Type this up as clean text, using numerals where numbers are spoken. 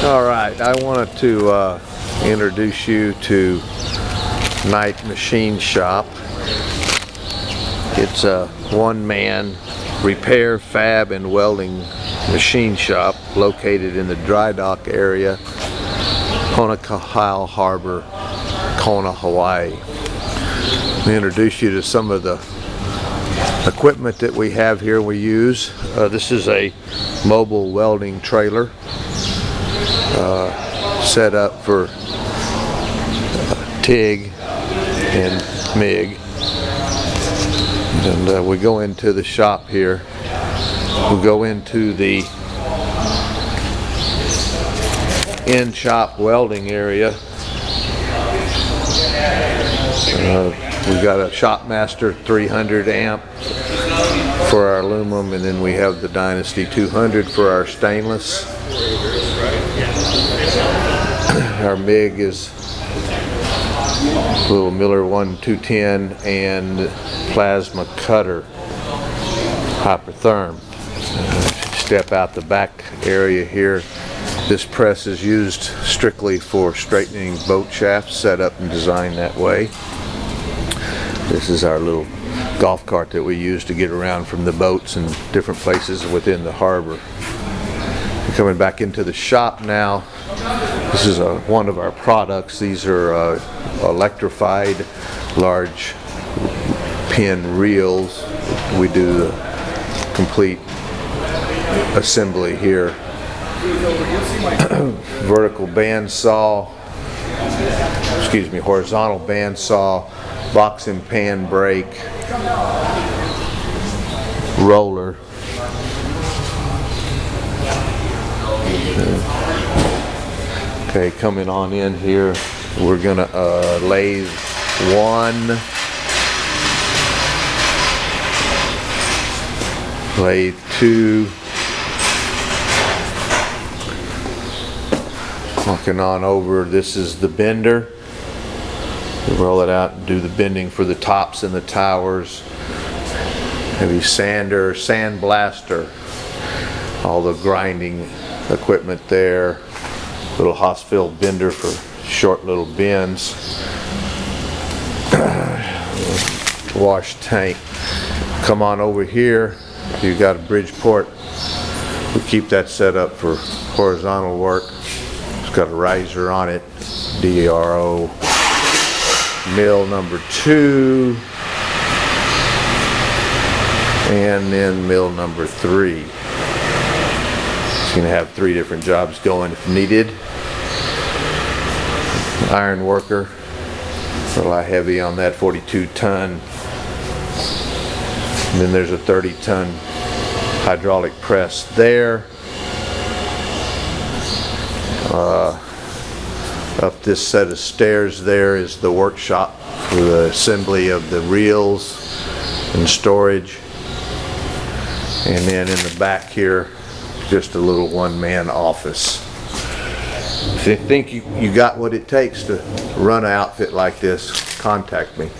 All right, I wanted to introduce you to Night Machine Shop. It's a one-man repair, fab, and welding machine shop located in the dry dock area, Honokohau Harbor, Kona, Hawaii. Let me introduce you to some of the equipment that we have here we use. This is a mobile welding trailer set up for TIG and MIG. And we go into the shop here. We go into the in-shop welding area. We got a Shopmaster 300 amp for our aluminum, and then we have the Dynasty 200 for our stainless. Our MIG is little Miller 1210 and plasma cutter hypertherm. Step out the back area here. This press is used strictly for straightening boat shafts, set up and designed that way. This is our little golf cart that we use to get around from the boats and different places within the harbor. We're coming back into the shop now. This is one of our products. These are electrified large pin reels. We do the complete assembly here. Vertical bandsaw, horizontal bandsaw, box and pan brake, roller. Okay, coming on in here, we're gonna lathe one, lathe two, walking on over. This is the bender. We roll it out and do the bending for the tops and the towers. Maybe sander, sand blaster, all the grinding equipment there. Little Hosfeld bender for short little bends. Wash tank. Come on over here. You got a Bridgeport. We keep that set up for horizontal work. It's got a riser on it. DRO. Mill number 2. And then mill number 3. It's going to have 3 different jobs going if needed. Iron worker, a lot heavy on that, 42 ton. And then there's a 30 ton hydraulic press there. Up this set of stairs there is the workshop for the assembly of the reels and storage. And then in the back here, just a little one-man office. If you think you got what it takes to run an outfit like this, contact me.